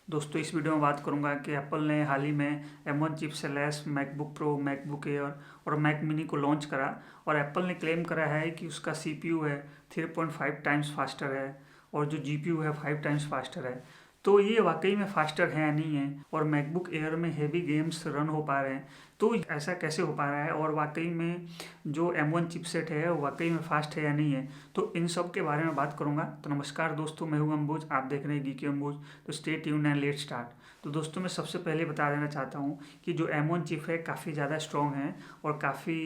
दोस्तों इस वीडियो में बात करूंगा कि एप्पल ने हाल ही में M1 चिप से lace MacBook pro, MacBook air और मैक मिनी को लॉन्च करा। और एप्पल ने क्लेम करा है कि उसका CPU है 3.5 टाइम्स फास्टर है और जो GPU है 5 टाइम्स फास्टर है। तो ये वाकई में फास्टर है या नहीं है, और मैकबुक एयर में हेवी गेम्स रन हो पा रहे हैं, तो ऐसा कैसे हो पा रहा है, और वाकई में जो M1 चिपसेट है वो वाकई में फास्ट है या नहीं है। तो इन सब के बारे में बात करूंगा। तो नमस्कार दोस्तों, मैं हूं अंबुज, आप देख रहे हैं गीकी अंबुज। तो stay tune and let start. तो दोस्तों मैं सबसे पहले बता देना चाहता हूँ कि जो M1 चिप है काफ़ी ज़्यादा स्ट्रॉन्ग है और काफ़ी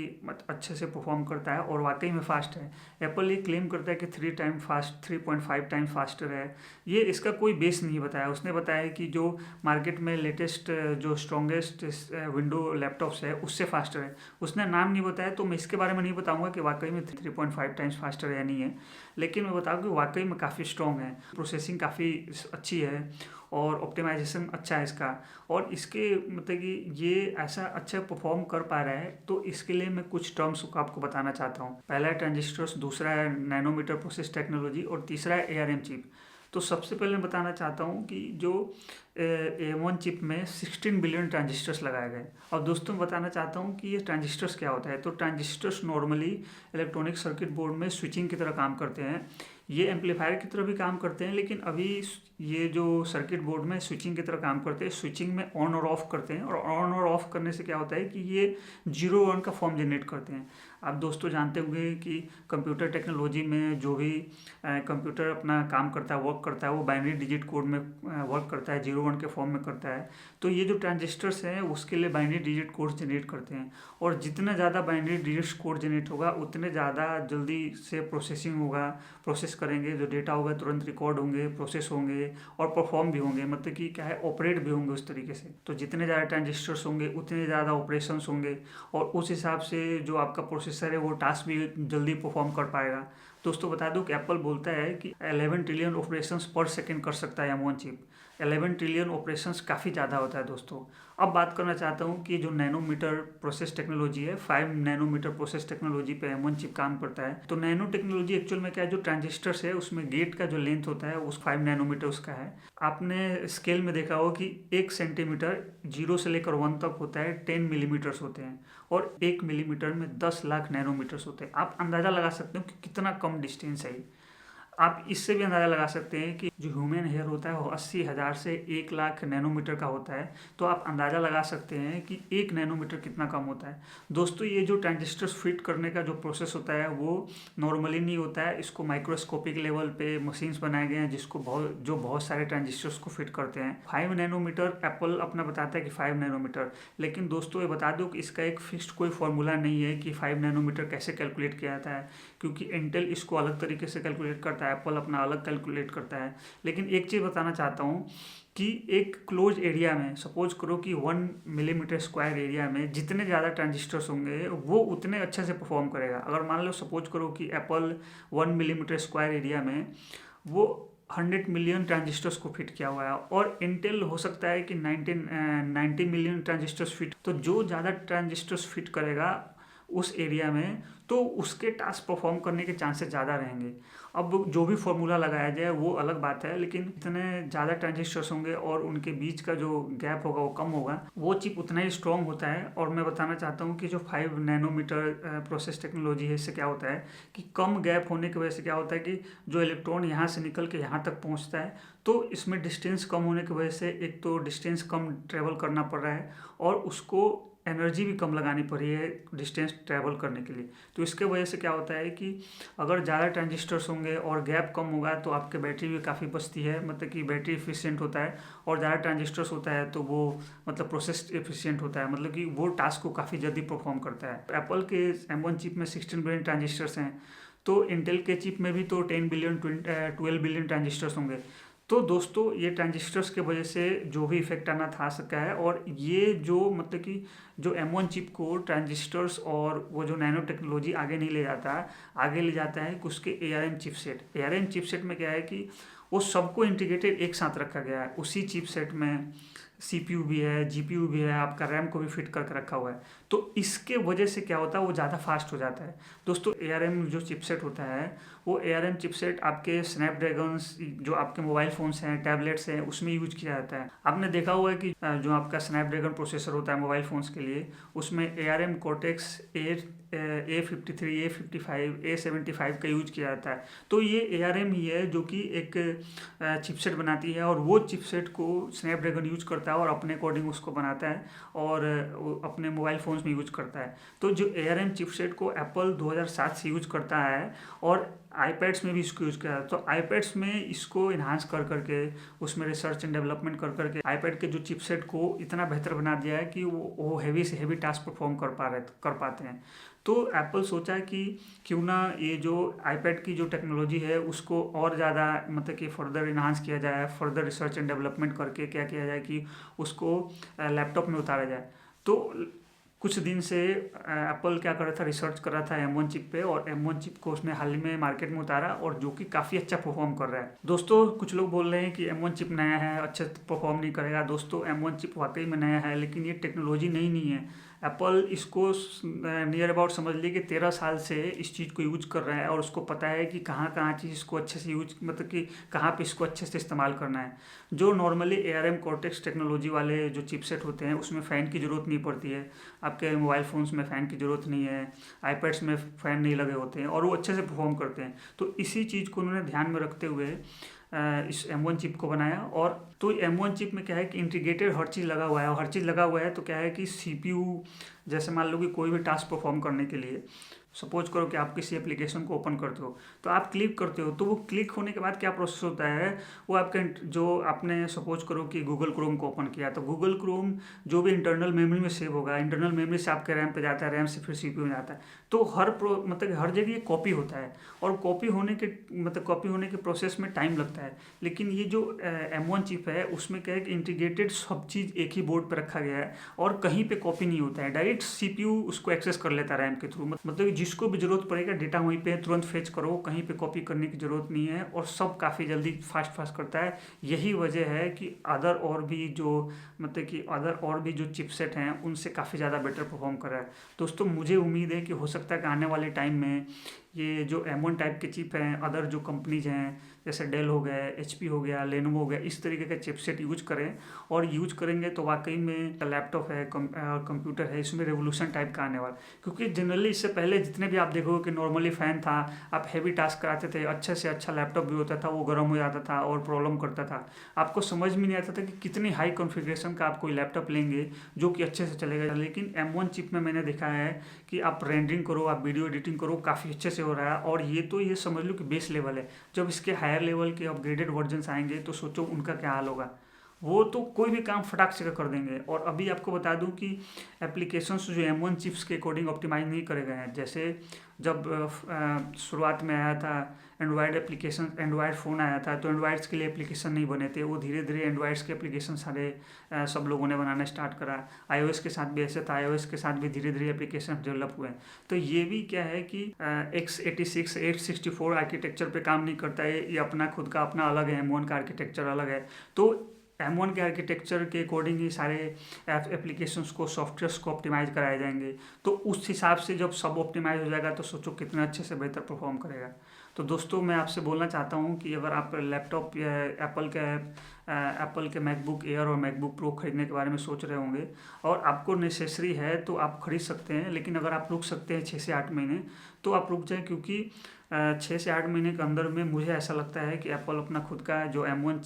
अच्छे से परफॉर्म करता है और वाकई में फास्ट है। एप्पल ये क्लेम करता है कि 3.5 टाइम फास्टर है। ये इसका कोई बेस नहीं बताया। उसने बताया कि जो मार्केट में लेटेस्ट जो स्ट्रॉन्गेस्ट विंडो लैपटॉप्स है उससे फास्टर है। उसने नाम नहीं बताया, तो मैं इसके बारे में नहीं बताऊंगा कि वाकई में 3.5 टाइम्स फास्टर है या नहीं है, लेकिन मैं बताऊँ कि वाकई में काफ़ी स्ट्रॉन्ग है। प्रोसेसिंग काफ़ी अच्छी है और ऑप्टिमाइजेशन अच्छा है इसका। और इसके मतलब कि ये ऐसा अच्छा परफॉर्म कर पा रहा है, तो इसके लिए मैं कुछ टर्म्स को आपको बताना चाहता हूँ। पहला है ट्रांजिस्टर्स, दूसरा है नैनोमीटर प्रोसेस टेक्नोलॉजी और तीसरा है ARM चिप। तो सबसे पहले मैं बताना चाहता हूँ कि जो M1 चिप में 16 बिलियन ट्रांजिस्टर्स लगाए गए। और दोस्तों बताना चाहता हूँ कि ये ट्रांजिस्टर्स क्या होता है। तो transistors normally electronic circuit board में स्विचिंग की तरह काम करते हैं। ये एम्पलीफायर की तरह भी काम करते हैं, लेकिन अभी ये जो सर्किट बोर्ड में स्विचिंग की तरह काम करते हैं, स्विचिंग में ऑन और ऑफ करते हैं। और ऑन और ऑफ करने से क्या होता है कि ये 0 1 का फॉर्म जनरेट करते हैं। आप दोस्तों जानते होंगे कि कंप्यूटर टेक्नोलॉजी में जो भी कंप्यूटर अपना काम करता है, वर्क करता है, वो बाइनरी डिजिट कोड में वर्क करता है, 0 1 के फॉर्म में करता है। तो ये जो ट्रांजिस्टर्स हैं उसके लिए बाइनरी डिजिट कोड जनरेट करते हैं। और जितना ज़्यादा बाइनरी डिजिट कोड जनरेट होगा उतने ज़्यादा जल्दी से प्रोसेसिंग होगा, प्रोसेस करेंगे, जो डेटा होगा तुरंत रिकॉर्ड होंगे, प्रोसेस होंगे और परफॉर्म भी होंगे। मतलब कि क्या है, ऑपरेट भी होंगे उस तरीके से। तो जितने ज़्यादा ट्रांजिस्टर्स होंगे उतने ज़्यादा ऑपरेशंस होंगे और उस हिसाब से जो आपका प्रोसेसर है वो टास्क भी जल्दी परफॉर्म कर पाएगा। दोस्तों बता दूं कि एप्पल बोलता है कि 11 ट्रिलियन ऑपरेशंस पर सेकंड कर सकता है M1 चिप। 11 ट्रिलियन ऑपरेशंस काफ़ी ज़्यादा होता है दोस्तों। अब बात करना चाहता हूँ कि जो नैनोमीटर प्रोसेस टेक्नोलॉजी है, 5 नैनोमीटर प्रोसेस टेक्नोलॉजी पे M1 चिप काम करता है। तो नैनो टेक्नोलॉजी एक्चुअल में क्या है, जो ट्रांजिस्टर्स है उसमें गेट का जो लेंथ होता है उस 5 नैनोमीटर उसका है। आपने स्केल में देखा हो कि 1 सेंटीमीटर 0 से लेकर 1 तक होता है 10 मिलीमीटर्स होते हैं, और 1 मिलीमीटर में 10 लाख नैनोमीटर्स होते हैं। आप अंदाज़ा लगा सकते हो कि कितना कम डिस्टेंस है। आप इससे भी अंदाज़ा लगा सकते हैं कि जो ह्यूमन हेयर होता है वो 80,000 से 1 लाख नैनोमीटर का होता है। तो आप अंदाज़ा लगा सकते हैं कि 1 नैनोमीटर कितना कम होता है। दोस्तों ये जो ट्रांजिस्टर्स फिट करने का जो प्रोसेस होता है वो नॉर्मली नहीं होता है। इसको माइक्रोस्कोपिक लेवल पे मशीन्स बनाए गए हैं जिसको बहुत सारे ट्रांजिस्टर्स को फिट करते हैं। 5 नैनोमीटर एप्पल अपना बताता है कि 5 नैनोमीटर, लेकिन दोस्तों ये बता दो कि इसका एक फिक्स्ड कोई फॉर्मूला नहीं है कि 5 नैनोमीटर कैसे कैलकुलेट किया जाता है, क्योंकि इंटेल इसको अलग तरीके से कैलकुलेट करता है, एप्पल अपना अलग कैलकुलेट करता है। लेकिन एक चीज़ बताना चाहता हूँ कि एक क्लोज एरिया में सपोज करो कि 1 मिलीमीटर स्क्वायर एरिया में जितने ज़्यादा ट्रांजिस्टर्स होंगे वो उतने अच्छे से परफॉर्म करेगा। अगर मान लो सपोज करो कि एप्पल 1 मिलीमीटर स्क्वायर एरिया में वो 100 मिलियन ट्रांजिस्टर्स को फिट किया हुआ है, और इंटेल हो सकता है कि 90 मिलियन ट्रांजिस्टर्स फिट। तो जो ज़्यादा ट्रांजिस्टर्स फिट करेगा उस एरिया में, तो उसके टास्क परफॉर्म करने के चांसेस ज़्यादा रहेंगे। अब जो भी फॉर्मूला लगाया जाए वो अलग बात है, लेकिन इतने ज़्यादा ट्रांजिस्टर्स होंगे और उनके बीच का जो गैप होगा वो कम होगा, वो चिप उतना ही स्ट्रॉन्ग होता है। और मैं बताना चाहता हूँ कि जो 5 नैनोमीटर प्रोसेस टेक्नोलॉजी है, इससे क्या होता है कि कम गैप होने की वजह से क्या होता है कि जो इलेक्ट्रॉन यहाँ से निकल के यहाँ तक पहुँचता है, तो इसमें डिस्टेंस कम होने की वजह से एक तो डिस्टेंस कम ट्रेवल करना पड़ रहा है और उसको एनर्जी भी कम लगानी पड़ी है डिस्टेंस ट्रैवल करने के लिए। तो इसके वजह से क्या होता है कि अगर ज़्यादा ट्रांजिस्टर्स होंगे और गैप कम होगा तो आपके बैटरी भी काफ़ी बचती है, मतलब कि बैटरी एफिशिएंट होता है। और ज़्यादा ट्रांजिस्टर्स होता है तो वो मतलब प्रोसेस एफिशिएंट होता है, मतलब कि वो टास्क को काफ़ी जल्दी परफॉर्म करता है। एप्पल के M1 चिप में 16 बिलियन ट्रांजिस्टर्स हैं, तो इंटेल के चिप में भी तो 10 बिलियन 12 बिलियन ट्रांजिस्टर्स होंगे। तो दोस्तों ये ट्रांजिस्टर्स के वजह से जो भी इफेक्ट आना था सका है। और ये जो मतलब कि जो M1 चिप को ट्रांजिस्टर्स और वो जो नैनो टेक्नोलॉजी आगे नहीं ले जाता, आगे ले जाता है कि उसके ARM चिपसेट। ARM चिपसेट में क्या है कि वो सबको इंटीग्रेटेड एक साथ रखा गया है उसी चिपसेट में। CPU भी है, GPU भी है, आपका रैम को भी फिट करके रखा हुआ है। तो इसके वजह से क्या होता है, वो ज़्यादा फास्ट हो जाता है। दोस्तों ARM जो चिपसेट होता है, वो ARM चिपसेट आपके स्नैपड्रैगन्स जो आपके मोबाइल फ़ोन्स हैं, टैबलेट्स हैं, उसमें यूज किया जाता है। आपने देखा हुआ है कि जो आपका स्नैपड्रैगन प्रोसेसर होता है मोबाइल फ़ोन्स के लिए, उसमें ARM Cortex A53, A55, A75 का यूज किया जाता है। तो ये ARM ही है जो कि एक चिपसेट बनाती है, और वो चिपसेट को स्नैपड्रैगन यूज करता है और अपने अकॉर्डिंग उसको बनाता है और अपने मोबाइल फ़ोन्स में यूज करता है। तो जो ARM चिपसेट को एप्पल 2007 से यूज करता है, और आईपैड्स में भी इसको यूज़ किया। तो आईपैड्स में इसको इन्हांस कर करके, उसमें रिसर्च एंड डेवलपमेंट कर करके आईपैड के जो चिपसेट को इतना बेहतर बना दिया है कि वो हैवी से हैवी टास्क परफॉर्म कर पाते हैं। तो एप्पल सोचा है कि क्यों ना ये जो आईपैड की जो टेक्नोलॉजी है उसको और ज़्यादा मतलब कि फर्दर इन्हांस किया जाए, फर्दर रिसर्च एंड डेवलपमेंट करके क्या किया जाए कि उसको लैपटॉप में उतारा जाए। तो कुछ दिन से एप्पल क्या कर रहा था, रिसर्च कर रहा था M1 चिप पे, और M1 चिप को उसने हाल ही में मार्केट में उतारा, और जो कि काफ़ी अच्छा परफॉर्म कर रहा है। दोस्तों कुछ लोग बोल रहे हैं कि M1 चिप नया है, अच्छे परफॉर्म नहीं करेगा। दोस्तों M1 चिप वाकई में नया है, लेकिन ये टेक्नोलॉजी नई नहीं है। एप्पल इसको नियर अबाउट समझ लीजिए कि 13 साल से इस चीज़ को यूज कर रहा है, और उसको पता है कि कहाँ कहाँ चीज़ इसको अच्छे से यूज, मतलब कि कहाँ पे इसको अच्छे से इस्तेमाल करना है। जो नॉर्मली ARM Cortex टेक्नोलॉजी वाले जो चिपसेट होते हैं उसमें फ़ैन की ज़रूरत नहीं पड़ती है। आपके मोबाइल फ़ोन्स में फ़ैन की ज़रूरत नहीं है, आईपैड्स में फ़ैन नहीं लगे होते हैं, और वो अच्छे से परफॉर्म करते हैं। तो इसी चीज़ को उन्होंने ध्यान में रखते हुए इस M1 चिप को बनाया। और तो M1 चिप में क्या है कि इंटीग्रेटेड हर चीज़ लगा हुआ है, और हर चीज़ लगा हुआ है तो क्या है कि CPU, जैसे मान लो कि कोई भी टास्क परफॉर्म करने के लिए, सपोज करो कि आप किसी एप्लीकेशन को ओपन करते हो, तो आप क्लिक करते हो, तो वो क्लिक होने के बाद क्या प्रोसेस होता है, वो आपके जो आपने सपोज करो कि गूगल क्रोम को ओपन किया, तो गूगल क्रोम जो भी इंटरनल मेमोरी में सेव होगा, इंटरनल मेमोरी से आपके रैम पे जाता है, रैम से फिर CPU में जाता है। तो मतलब हर जगह ये कॉपी होता है, और कॉपी होने के प्रोसेस में टाइम लगता है। लेकिन ये जो M1 चिप है उसमें क्या है कि इंटीग्रेटेड सब चीज़ एक ही बोर्ड पर रखा गया है, और कहीं पे कॉपी नहीं होता है, डायरेक्ट CPU उसको एक्सेस कर लेता है रैम के थ्रू। मतलब जिसको भी जरूरत पड़ेगा डेटा वहीं पे तुरंत फेच करो, कहीं पे कॉपी करने की जरूरत नहीं है, और सब काफ़ी जल्दी फास्ट करता है। यही वजह है कि अदर और भी जो चिपसेट हैं उनसे काफ़ी ज़्यादा बेटर परफॉर्म कर रहा है। दोस्तों मुझे उम्मीद है कि हो सकता है कि आने वाले टाइम में ये जो M1 टाइप के चिप हैं, अदर जो कंपनीज हैं जैसे डेल हो गया, HP हो गया, लेनोवो हो गया, इस तरीके का चिपसेट यूज करें, और यूज करेंगे तो वाकई में लैपटॉप है, कंप्यूटर है, इसमें रेवोल्यूशन टाइप का आने वाला। क्योंकि जनरली इससे पहले जितने भी आप देखोगे कि नॉर्मली फ़ैन था, आप हैवी टास्क कराते थे, अच्छे से अच्छा लैपटॉप भी होता था, वो गर्म हो जाता था और प्रॉब्लम करता था। आपको समझ में नहीं आता था कि कितनी हाई कॉन्फ़िगरेशन का आप कोई लैपटॉप लेंगे जो कि अच्छे से चलेगा। लेकिन M1 चिप में मैंने देखा है कि आप रेंडरिंग करो, आप वीडियो एडिटिंग करो, काफ़ी अच्छे से हो रहा है। और ये समझ लो कि बेस लेवल है। जब इसके हायर लेवल के अपग्रेडेड वर्जन्स आएंगे तो सोचो उनका क्या हाल होगा। वो तो कोई भी काम फटाक से कर देंगे। और अभी आपको बता दूं कि एप्लीकेशंस जो M1 चिप्स के अकॉर्डिंग ऑप्टिमाइज नहीं करे गए हैं। जैसे जब शुरुआत में आया था एंड्रॉयड फ़ोन आया था, तो एंड्रॉयड्स के लिए एप्लीकेशन नहीं बने थे। वो धीरे धीरे एंड्रॉयड्स के एप्लीकेशन सारे सब लोगों ने बनाना स्टार्ट करा। iOS के साथ भी ऐसे था, iOS के साथ भी धीरे धीरे एप्लीकेशन डेवलप हुए। तो ये भी क्या है कि x86 864 आर्किटेक्चर पे काम नहीं करता है, ये अपना खुद का अपना अलग है, M1 का आर्किटेक्चर अलग है। तो M1 के आर्किटेक्चर के अकॉर्डिंग ही सारे एप्लीकेशंस को, सॉफ्टवेयर्स को ऑप्टिमाइज कराए जाएंगे। तो उस हिसाब से जब सब ऑप्टिमाइज हो जाएगा तो सोचो कितना अच्छे से बेहतर परफॉर्म करेगा। तो दोस्तों मैं आपसे बोलना चाहता हूँ कि अगर आप लैपटॉप या एप्पल के मैकबुक एयर और मैकबुक प्रो खरीदने के बारे में सोच रहे होंगे और आपको नेसेसरी है तो आप खरीद सकते हैं। लेकिन अगर आप रुक सकते हैं 6 से 8 महीने तो आप रुक जाएं, क्योंकि 6 से 8 महीने के अंदर में मुझे ऐसा लगता है कि एप्पल अपना खुद का जो M1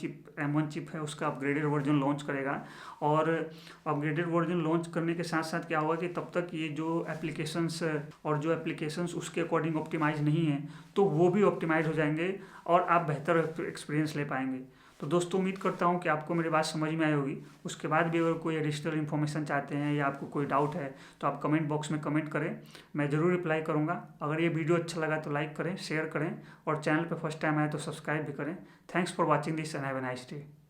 चिप है उसका अपग्रेडेड वर्जन लॉन्च करेगा। और अपग्रेडेड वर्जन लॉन्च करने के साथ साथ क्या होगा कि तब तक ये जो एप्लीकेशंस उसके अकॉर्डिंग ऑप्टिमाइज नहीं है तो वो भी ऑप्टिमाइज हो जाएंगे और आप बेहतर एक्सपीरियंस ले पाएंगे। तो दोस्तों उम्मीद करता हूँ कि आपको मेरी बात समझ में आई होगी। उसके बाद भी अगर कोई एडिशनल इन्फॉर्मेशन चाहते हैं या आपको कोई डाउट है तो आप कमेंट बॉक्स में कमेंट करें, मैं ज़रूर रिप्लाई करूँगा। अगर ये वीडियो अच्छा लगा तो लाइक करें, शेयर करें और चैनल पर फर्स्ट टाइम आए तो सब्सक्राइब भी करें। Thanks for watching this and have a nice day.